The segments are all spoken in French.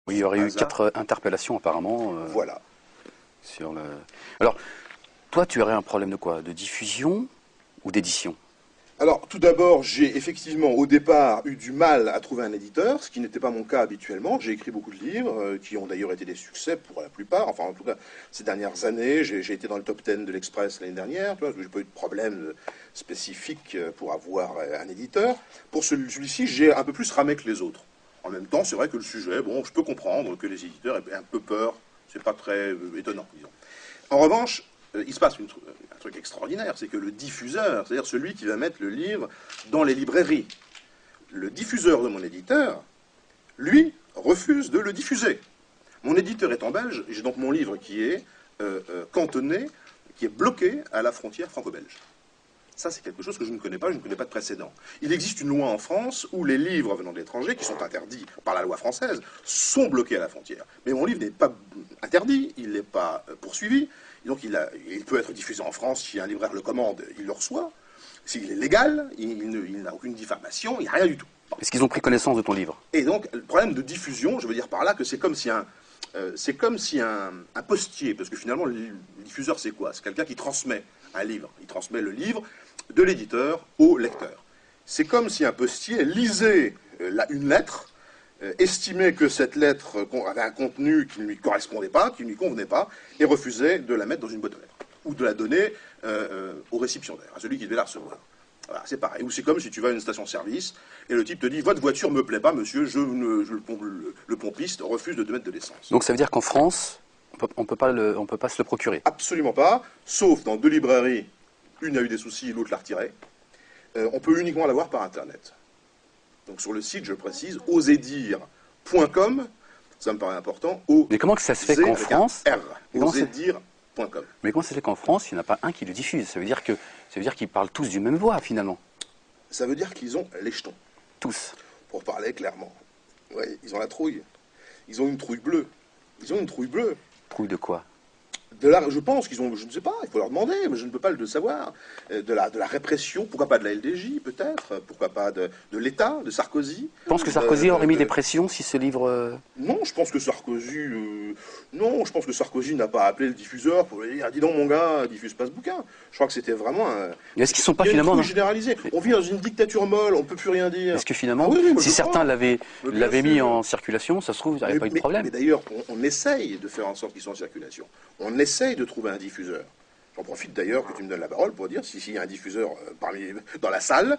Oui, il y aurait eu 4 interpellations apparemment. Voilà. Sur le... Alors, toi, tu aurais un problème de quoi? De diffusion ou d'édition? Alors, tout d'abord, j'ai effectivement, au départ, eu du mal à trouver un éditeur, ce qui n'était pas mon cas habituellement. J'ai écrit beaucoup de livres, qui ont d'ailleurs été des succès pour la plupart. Enfin, en tout cas, ces dernières années, j'ai été dans le top 10 de l'Express l'année dernière, tu vois, parce que j'ai pas eu de problème spécifique pour avoir un éditeur. Pour celui-ci, j'ai un peu plus ramé que les autres. En même temps, c'est vrai que le sujet, bon, je peux comprendre que les éditeurs aient un peu peur. C'est pas très étonnant, disons. En revanche, il se passe un truc extraordinaire, c'est que le diffuseur, c'est-à-dire celui qui va mettre le livre dans les librairies, le diffuseur de mon éditeur, lui, refuse de le diffuser. Mon éditeur étant belge, j'ai donc mon livre qui est cantonné, qui est bloqué à la frontière franco-belge. Ça, c'est quelque chose que je ne connais pas, je ne connais pas de précédent. Il existe une loi en France où les livres venant de l'étranger, qui sont interdits par la loi française, sont bloqués à la frontière. Mais mon livre n'est pas interdit, il n'est pas poursuivi, donc il peut être diffusé en France, si un libraire le commande, il le reçoit. S'il est légal, il n'a aucune diffamation, il n'y a rien du tout. Est-ce qu'ils ont pris connaissance de ton livre? Et donc, le problème de diffusion, je veux dire par là que c'est comme si un postier, parce que finalement, le diffuseur, c'est quoi? C'est quelqu'un qui transmet un livre. Il transmet le livre de l'éditeur au lecteur. C'est comme si un postier lisait une lettre, estimait que cette lettre avait un contenu qui ne lui correspondait pas, qui ne lui convenait pas, et refusait de la mettre dans une boîte aux lettres, ou de la donner au récipiendaire, à celui qui devait la recevoir. Voilà, c'est pareil. Ou c'est comme si tu vas à une station-service et le type te dit « Votre voiture me plaît pas, monsieur, le pompiste refuse de te mettre de l'essence. » Donc ça veut dire qu'en France, on peut pas se le procurer? Absolument pas, sauf dans 2 librairies. Une a eu des soucis, l'autre l'a retiré. On peut uniquement l'avoir par Internet. Donc sur le site, je précise, osedire.com, ça me paraît important. Mais comment que ça se fait qu'en France... osedire.com. Mais comment ça se fait qu'en France, il n'y en a pas un qui le diffuse? Ça veut dire qu'ils parlent tous d'une même voix, finalement. Ça veut dire qu'ils ont les jetons. Tous. Pour parler clairement. Ouais, ils ont la trouille. Ils ont une trouille bleue. Ils ont une trouille bleue. Trouille de quoi? Je pense qu'ils ont, je ne sais pas, il faut leur demander, mais je ne peux pas le savoir, de la répression, pourquoi pas de la LDJ peut-être, pourquoi pas de l'État, de Sarkozy. Tu penses que Sarkozy aurait mis des pressions si ce livre... Non, je pense que Sarkozy n'a pas appelé le diffuseur pour lui dire « Dis donc mon gars, diffuse pas ce bouquin ». Je crois que c'était vraiment Est-ce qu'ils sont pas finalement... généralisé. On vit dans une dictature molle, on ne peut plus rien dire. Est-ce que finalement, si certains l'avaient mis en circulation, ça se trouve, il n'y aurait pas eu de problème. Mais d'ailleurs, on essaye de faire en sorte qu'ils soient en circulation. On essaye de trouver un diffuseur. J'en profite d'ailleurs que tu me donnes la parole pour dire s'il y a un diffuseur dans la salle,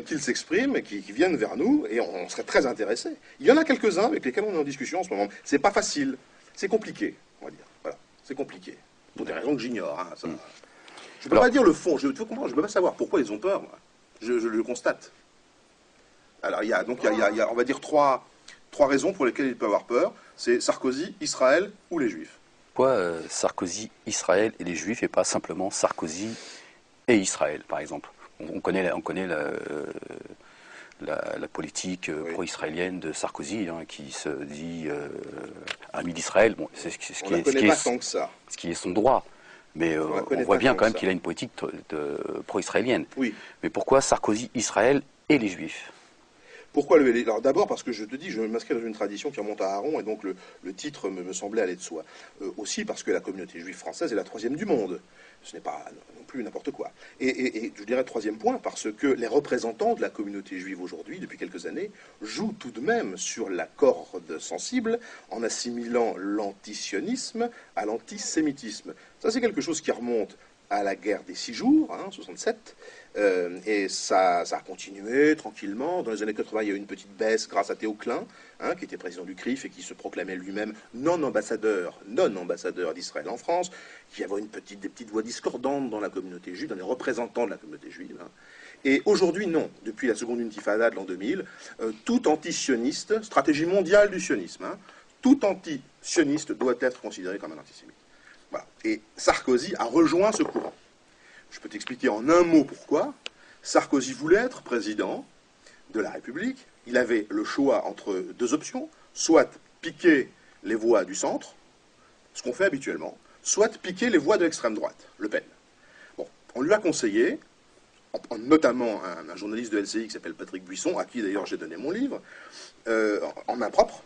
qu'il s'exprime, qu'il vienne vers nous, et on serait très intéressés. Il y en a quelques-uns avec lesquels on est en discussion en ce moment. C'est pas facile, c'est compliqué, on va dire. Voilà, c'est compliqué. Pour des raisons que j'ignore. Hein, ça. Je ne peux pas dire le fond, je ne peux pas savoir pourquoi ils ont peur, moi. Je le constate. Alors il y a, on va dire, trois raisons pour lesquelles ils peuvent avoir peur. C'est Sarkozy, Israël ou les Juifs. Pourquoi Sarkozy, Israël et les Juifs et pas simplement Sarkozy et Israël, par exemple? On connaît la politique pro-israélienne de Sarkozy, hein, qui se dit ami d'Israël. Bon, c'est ce qui est son droit. Mais on voit bien quand même qu'il a une politique pro-israélienne. Oui. Mais pourquoi Sarkozy, Israël et les Juifs? Pourquoi Alors d'abord parce que je te dis, je m'inscris dans une tradition qui remonte à Aaron, et donc le titre me semblait aller de soi. Aussi parce que la communauté juive française est la 3e du monde. Ce n'est pas non plus n'importe quoi. Et je dirais 3e point, parce que les représentants de la communauté juive aujourd'hui, depuis quelques années, jouent tout de même sur la corde sensible en assimilant l'antisionisme à l'antisémitisme. Ça, c'est quelque chose qui remonte à la guerre des 6 jours, 67, et ça a continué tranquillement. Dans les années 80, il y a eu une petite baisse grâce à Théo Klein, qui était président du CRIF et qui se proclamait lui-même non-ambassadeur d'Israël en France, qui avait des petites voix discordantes dans la communauté juive, dans les représentants de la communauté juive. Et aujourd'hui, non. Depuis la seconde intifada de l'an 2000, tout anti-sioniste, stratégie mondiale du sionisme, tout anti-sioniste doit être considéré comme un antisémite. Voilà. Et Sarkozy a rejoint ce courant. Je peux t'expliquer en un mot pourquoi. Sarkozy voulait être président de la République. Il avait le choix entre 2 options, soit piquer les voix du centre, ce qu'on fait habituellement, soit piquer les voix de l'extrême droite, Le Pen. Bon, on lui a conseillé, notamment un journaliste de LCI qui s'appelle Patrick Buisson, à qui d'ailleurs j'ai donné mon livre, en main propre,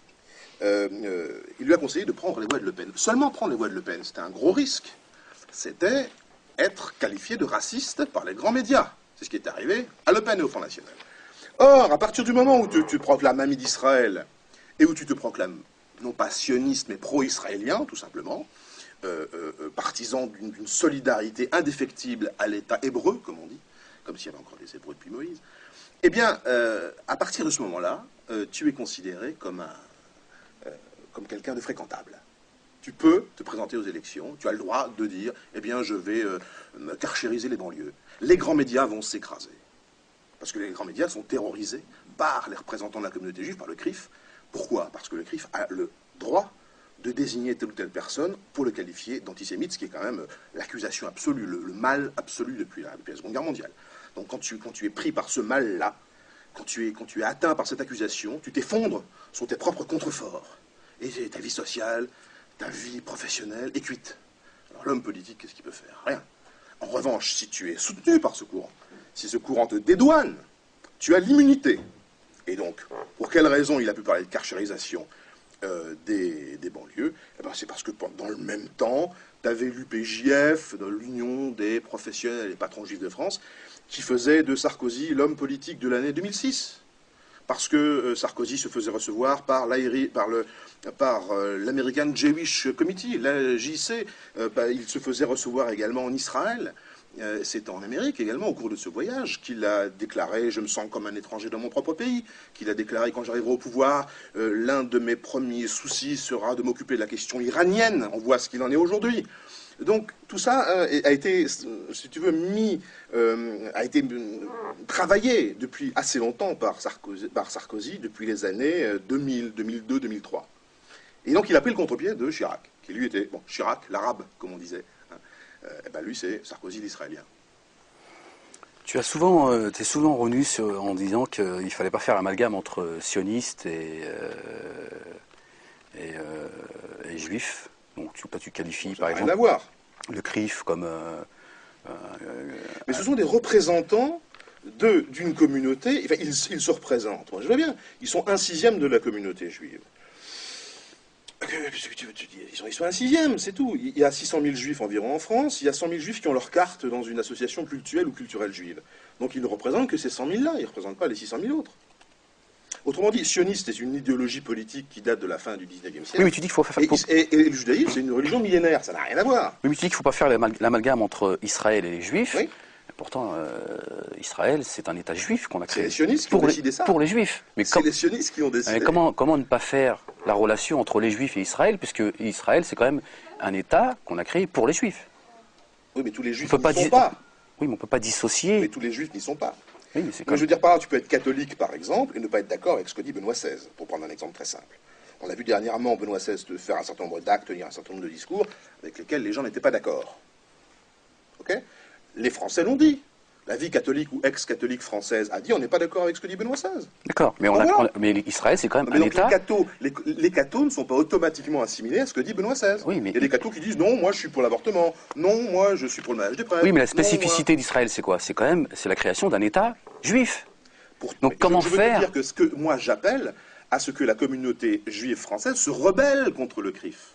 il lui a conseillé de prendre les voix de Le Pen. Seulement prendre les voix de Le Pen, c'était un gros risque. C'était être qualifié de raciste par les grands médias. C'est ce qui est arrivé à Le Pen et au Front National. Or, à partir du moment où tu te proclames ami d'Israël et où tu te proclames non pas sioniste mais pro-israélien, tout simplement, partisan d'une solidarité indéfectible à l'État hébreu, comme on dit, comme s'il y avait encore des Hébreux depuis Moïse, eh bien, à partir de ce moment-là, tu es considéré comme quelqu'un de fréquentable. Tu peux te présenter aux élections, tu as le droit de dire, eh bien, je vais carchériser les banlieues. Les grands médias vont s'écraser. Parce que les grands médias sont terrorisés par les représentants de la communauté juive, par le CRIF. Pourquoi? Parce que le CRIF a le droit de désigner telle ou telle personne pour le qualifier d'antisémite, ce qui est quand même l'accusation absolue, le mal absolu depuis la Seconde Guerre mondiale. Donc quand tu es pris par ce mal-là, quand tu es atteint par cette accusation, tu t'effondres sur tes propres contreforts. Et ta vie sociale, ta vie professionnelle est cuite. Alors l'homme politique, qu'est-ce qu'il peut faire? Rien. En revanche, si tu es soutenu par ce courant, si ce courant te dédouane, tu as l'immunité. Et donc, pour quelle raison il a pu parler de carchérisation des banlieues? Eh ben, c'est parce que dans le même temps, tu avais l'UPJF, l'Union des professionnels et des patrons juifs de France, qui faisait de Sarkozy l'homme politique de l'année 2006. Parce que Sarkozy se faisait recevoir par l'American Jewish Committee, la JC. Il se faisait recevoir également en Israël. C'est en Amérique également, au cours de ce voyage, qu'il a déclaré « Je me sens comme un étranger dans mon propre pays », qu'il a déclaré « Quand j'arriverai au pouvoir, l'un de mes premiers soucis sera de m'occuper de la question iranienne ». On voit ce qu'il en est aujourd'hui. Donc tout ça a été, si tu veux, a été travaillé depuis assez longtemps par Sarkozy depuis les années 2000, 2002, 2003. Et donc il a pris le contre-pied de Chirac, qui lui était, bon, Chirac, l'arabe, comme on disait. Et ben lui, c'est Sarkozy l'israélien. Tu as souvent, t'es souvent revenu en disant qu'il ne fallait pas faire l'amalgame entre sionistes et juifs. Donc tu qualifies par exemple le CRIF comme... Mais ce sont des représentants d'une communauté, enfin ils se représentent, moi je vois bien, ils sont 1/6 de la communauté juive. Qu'est-ce que tu veux te dire? Ils sont 1/6, c'est tout. Il y a 600 000 juifs environ en France, il y a 100 000 juifs qui ont leur carte dans une association cultuelle ou culturelle juive. Donc ils ne représentent que ces 100 000-là, ils ne représentent pas les 600 000 autres. Autrement dit, sioniste est une idéologie politique qui date de la fin du 19e siècle. Oui, mais tu dis qu'il faut faire... Et le judaïsme, c'est une religion millénaire, ça n'a rien à voir. Oui, mais tu dis qu'il ne faut pas faire l'amalgame entre Israël et les juifs. Oui. Pourtant, Israël, c'est un État juif qu'on a créé. C'est les sionistes qui ont décidé ça. Pour les juifs. C'est les sionistes qui ont décidé. Mais comment ne pas faire la relation entre les juifs et Israël, puisque Israël, c'est quand même un État qu'on a créé pour les juifs. Oui, mais tous les juifs n'y sont pas. Oui, mais on ne peut pas dissocier... Mais tous les juifs n'y sont pas. Oui, mais c'est comme... Je veux dire par là, tu peux être catholique, par exemple, et ne pas être d'accord avec ce que dit Benoît XVI, pour prendre un exemple très simple. On a vu dernièrement Benoît XVI faire un certain nombre d'actes, tenir un certain nombre de discours, avec lesquels les gens n'étaient pas d'accord. Ok? Les Français l'ont dit. La vie catholique ou ex-catholique française a dit on n'est pas d'accord avec ce que dit Benoît XVI. D'accord, mais, mais Israël, c'est quand même un État... Les cathos ne sont pas automatiquement assimilés à ce que dit Benoît XVI. Oui, mais... Il y a des cathos qui disent non, moi je suis pour l'avortement, non, moi je suis pour le mariage des prêtres. Oui, mais la spécificité d'Israël, c'est quoi? C'est quand même la création d'un État juif. Donc comment faire? Je veux dire que ce que moi j'appelle à ce que la communauté juive française se rebelle contre le CRIF.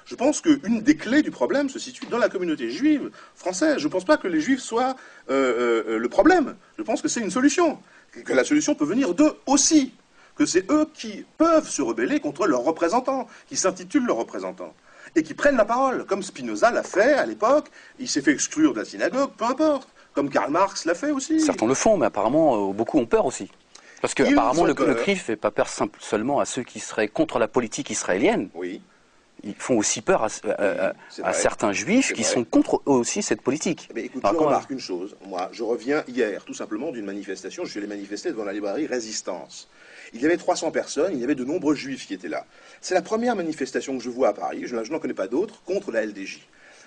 Je pense qu'une des clés du problème se situe dans la communauté juive française. Je ne pense pas que les juifs soient le problème. Je pense que c'est une solution. Que la solution peut venir d'eux aussi. Que c'est eux qui peuvent se rebeller contre leurs représentants, qui s'intitulent leurs représentants. Et qui prennent la parole, comme Spinoza l'a fait à l'époque. Il s'est fait exclure de la synagogue, peu importe. Comme Karl Marx l'a fait aussi. Certains le font, mais apparemment, beaucoup ont peur aussi. Parce que apparemment, le CRIF ne fait pas peur seulement à ceux qui seraient contre la politique israélienne. Oui. Ils font aussi peur à certains juifs qui sont contre aussi cette politique. Mais écoute, je remarque une chose. Moi, je reviens hier, tout simplement, d'une manifestation. Je suis allé manifester devant la librairie Résistance. Il y avait 300 personnes, il y avait de nombreux juifs qui étaient là. C'est la première manifestation que je vois à Paris, je n'en connais pas d'autres, contre la LDJ.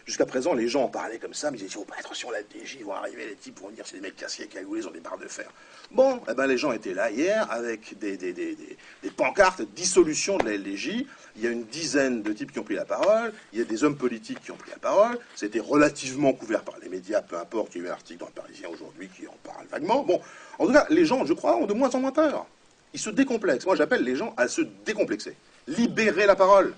Jusqu'à présent, les gens en parlaient comme ça, mais ils disaient, oh, attention, la LDJ, ils vont arriver, les types vont dire, c'est des mecs casqués, cagoulés, ils ont des barres de fer. Bon, eh ben, les gens étaient là hier avec des pancartes dissolution de la LDJ. Il y a une dizaine de types qui ont pris la parole, il y a des hommes politiques qui ont pris la parole, c'était relativement couvert par les médias, peu importe, il y a eu un article dans le Parisien aujourd'hui qui en parle vaguement. Bon, en tout cas, les gens, je crois, ont de moins en moins peur. Ils se décomplexent. Moi, j'appelle les gens à se décomplexer. Libérez la parole.